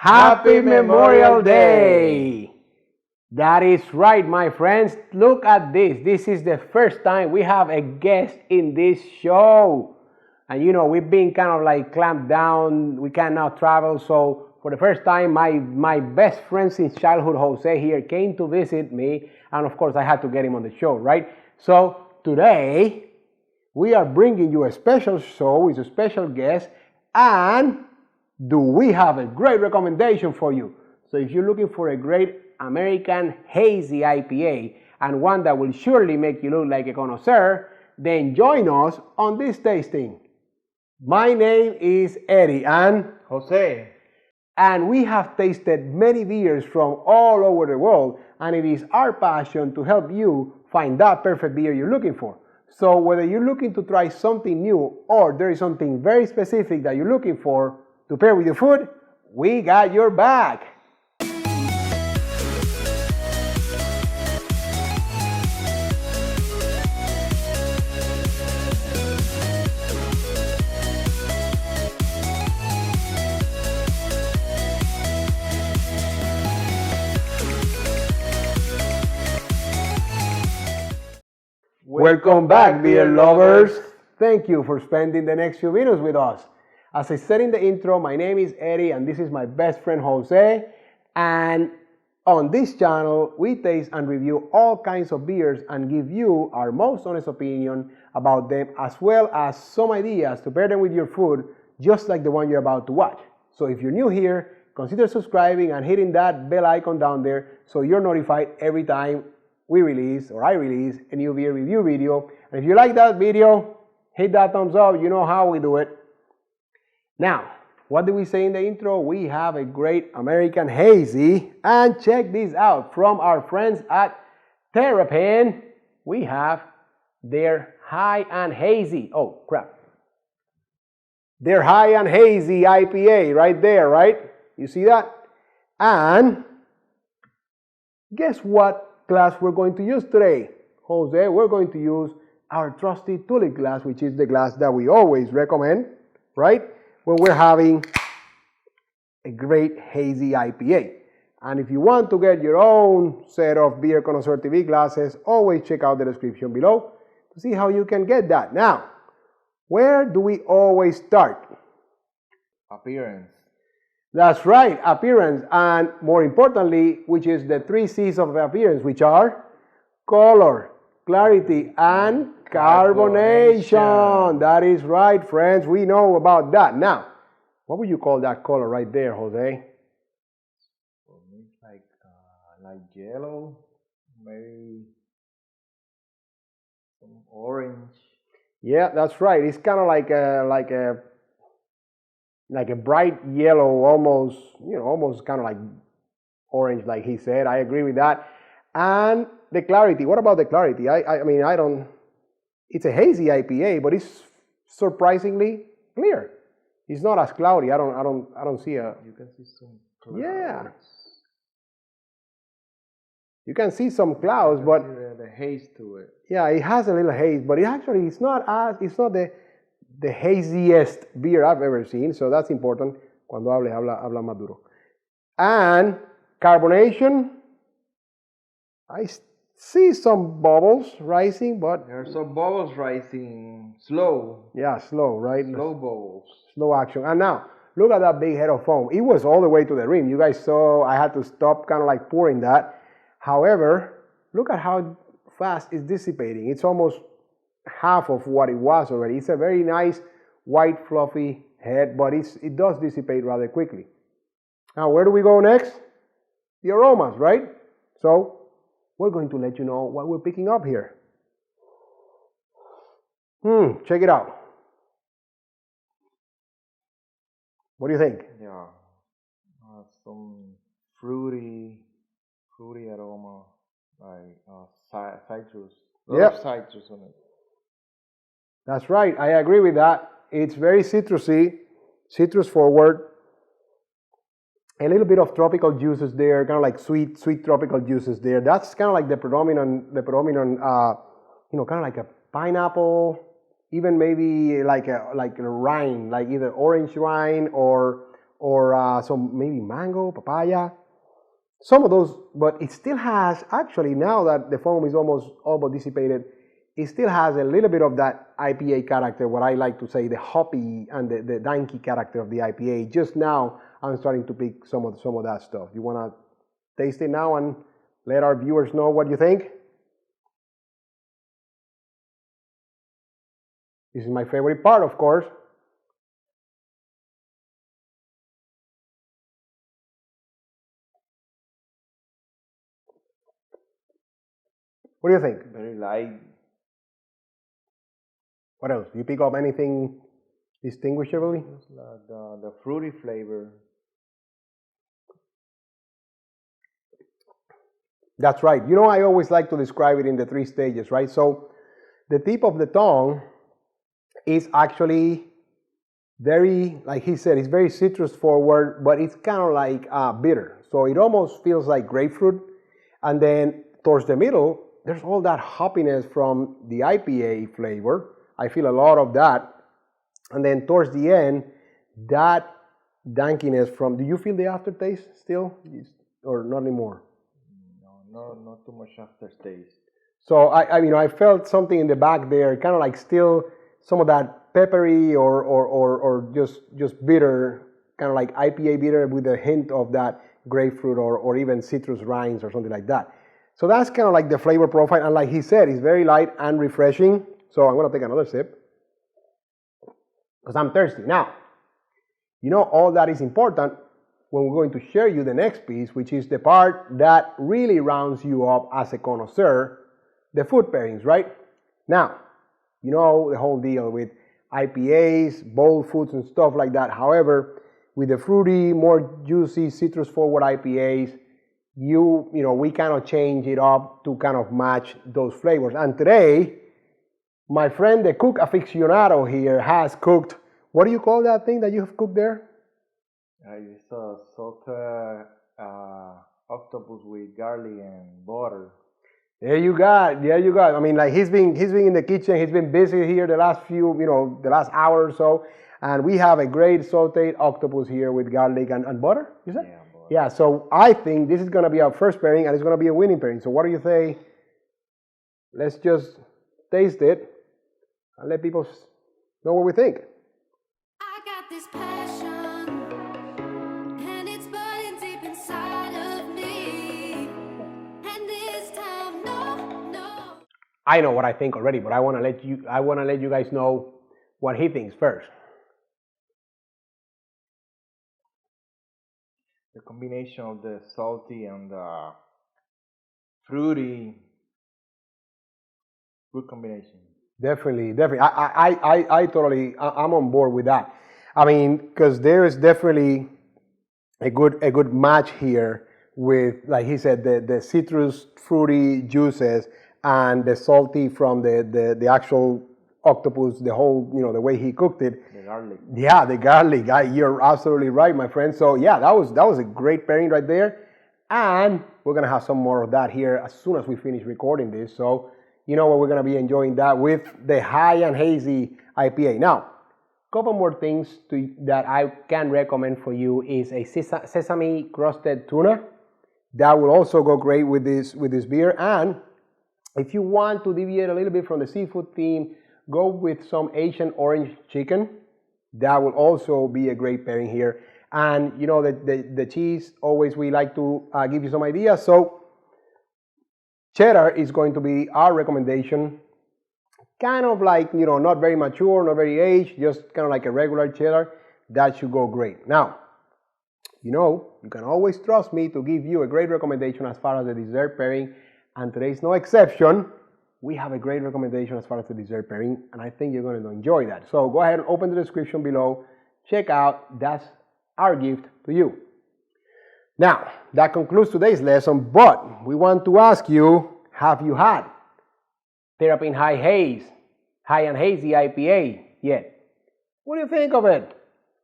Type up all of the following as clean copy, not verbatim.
Happy Memorial Day! That is right, my friends. Look at this. This is the first time we have a guest in this show. And you know, we've been kind of like clamped down. We cannot travel. So for the first time, my best friend since childhood, Jose, here came to visit me. And of course, I had to get him on the show, right? So today, we are bringing you a special show with a special guest. And do we have a great recommendation for you? So if you're looking for a great American Hazy IPA and one that will surely make you look like a connoisseur, then join us on this tasting. My name is Eddie and Jose. And we have tasted many beers from all over the world, and it is our passion to help you find that perfect beer you're looking for. So whether you're looking to try something new or there is something very specific that you're looking for to pair with your food, we got your back. Welcome back, beer lovers. Thank you for spending the next few minutes with us. As I said in the intro, my name is Eddie and this is my best friend Jose. And on this channel, we taste and review all kinds of beers and give you our most honest opinion about them, as well as some ideas to pair them with your food, just like the one you're about to watch. So if you're new here, consider subscribing and hitting that bell icon down there so you're notified every time we release or I release a new beer review video. And if you like that video, hit that thumbs up. You know how we do it. Now, what did we say in the intro? We have a great American Hazy. And check this out. From our friends at Terrapin, we have their High and Hazy. Oh, crap. Their High and Hazy IPA right there, right? You see that? And guess what glass we're going to use today? Jose, we're going to use our trusty tulip glass, which is the glass that we always recommend, right? When we're having a great Hazy IPA. And if you want to get your own set of Beer Connoisseur TV glasses, always check out the description below to see how you can get that. Now, where do we always start? Appearance. That's right, appearance, and more importantly, which is the 3 C's of the appearance, which are color, clarity, and carbonation. That is right, friends. We know about that. Now, what would you call that color right there, Jose? For me, like yellow, maybe some orange. Yeah, that's right. It's kind of like a bright yellow, almost, almost kind of like orange, like he said. I agree with that. And the clarity. What about the clarity? I mean, I don't. It's a hazy IPA, but it's surprisingly clear. It's not as cloudy. I don't see a. You can see some clouds. Yeah. You can see some clouds, but the haze to it. Yeah, it has a little haze, but it's not the haziest beer I've ever seen, so that's important. Cuando habla más duro. And carbonation, I see some bubbles rising, but there are some bubbles rising slow. Yeah, slow, right? Slow bubbles. Slow action. And now, look at that big head of foam. It was all the way to the rim. You guys saw I had to stop kind of like pouring that. However, look at how fast it's dissipating. It's almost half of what it was already. It's a very nice white fluffy head, but it does dissipate rather quickly. Now where do we go next? The aromas, right? So we're going to let you know what we're picking up here. Check it out. What do you think? Yeah, some fruity aroma, like citrus. Yep. Citrus on it. That's right. I agree with that. It's very citrusy, citrus forward. A little bit of tropical juices there, kind of like sweet tropical juices there. That's kind of like the predominant, kind of like a pineapple, even maybe like a rind, like either orange rind or or some maybe mango, papaya. Some of those, but it still has, actually, now that the foam is almost dissipated, it still has a little bit of that IPA character, what I like to say, the hoppy and the danky character of the IPA. Just now, I'm starting to pick some of that stuff. You want to taste it now and let our viewers know what you think? This is my favorite part, of course. What do you think? Very light. What else? Do you pick up anything distinguishably? It's like the fruity flavor. That's right. You know, I always like to describe it in the 3 stages, right? So the tip of the tongue is actually very, like he said, it's very citrus forward, but it's kind of like bitter. So it almost feels like grapefruit. And then towards the middle, there's all that hoppiness from the IPA flavor. I feel a lot of that. And then towards the end, that dankiness from, do you feel the aftertaste still? Or not anymore? No, not too much aftertaste. So I felt something in the back there, kind of like still some of that peppery or just bitter, kind of like IPA bitter with a hint of that grapefruit or even citrus rinds or something like that. So that's kind of like the flavor profile. And like he said, it's very light and refreshing. So I'm going to take another sip because I'm thirsty. Now, you know, all that is important when we're going to share you the next piece, which is the part that really rounds you up as a connoisseur, the food pairings, right? Now, you know the whole deal with IPAs, bold foods and stuff like that. However, with the fruity, more juicy, citrus forward IPAs, we kind of change it up to kind of match those flavors. And today, my friend, the cook aficionado here, has cooked, what do you call that thing that you have cooked there? It's a salted octopus with garlic and butter. There you go. I mean, like he's been in the kitchen. He's been busy here the last hour or so, and we have a great sautéed octopus here with garlic and butter. You said? Yeah, butter. Yeah. So I think this is gonna be our first pairing, and it's gonna be a winning pairing. So what do you say? Let's just taste it and let people know what we think. I got this passion, and it's burning deep inside of me. And this time, no. I know what I think already, but I want to let you guys know what he thinks first. The combination of the salty and the fruity, good combination. Definitely. I'm on board with that. I mean, because there is definitely a good match here with, like he said, the citrus fruity juices and the salty from the actual octopus, the whole, the way he cooked it. The garlic. Yeah, the garlic. You're absolutely right, my friend. So yeah, that was a great pairing right there. And we're gonna have some more of that here as soon as we finish recording this. So you know what, we're gonna be enjoying that with the High and Hazy IPA. Now, a couple more things that I can recommend for you is a sesame crusted tuna. That will also go great with this beer. And if you want to deviate a little bit from the seafood theme, go with some Asian orange chicken. That will also be a great pairing here. And you know the cheese, always we like to give you some ideas. So cheddar is going to be our recommendation. Kind of like, not very mature, not very aged, just kind of like a regular cheddar. That should go great. Now, you can always trust me to give you a great recommendation as far as the dessert pairing. And today's no exception. We have a great recommendation as far as the dessert pairing, and I think you're going to enjoy that. So go ahead and open the description below. Check out, that's our gift to you. Now, that concludes today's lesson, but we want to ask you, have you had Terrapin High and Hazy IPA yet? What do you think of it?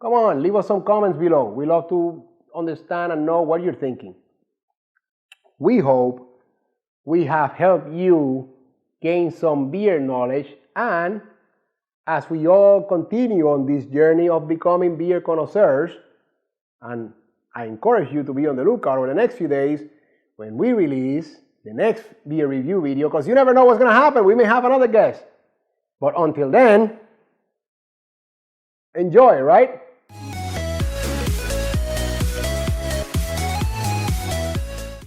Come on, leave us some comments below. We love to understand and know what you're thinking. We hope we have helped you gain some beer knowledge, and as we all continue on this journey of becoming beer connoisseurs, And I encourage you to be on the lookout over the next few days when we release the next beer review video, because you never know what's going to happen. We may have another guest. But until then, enjoy, right?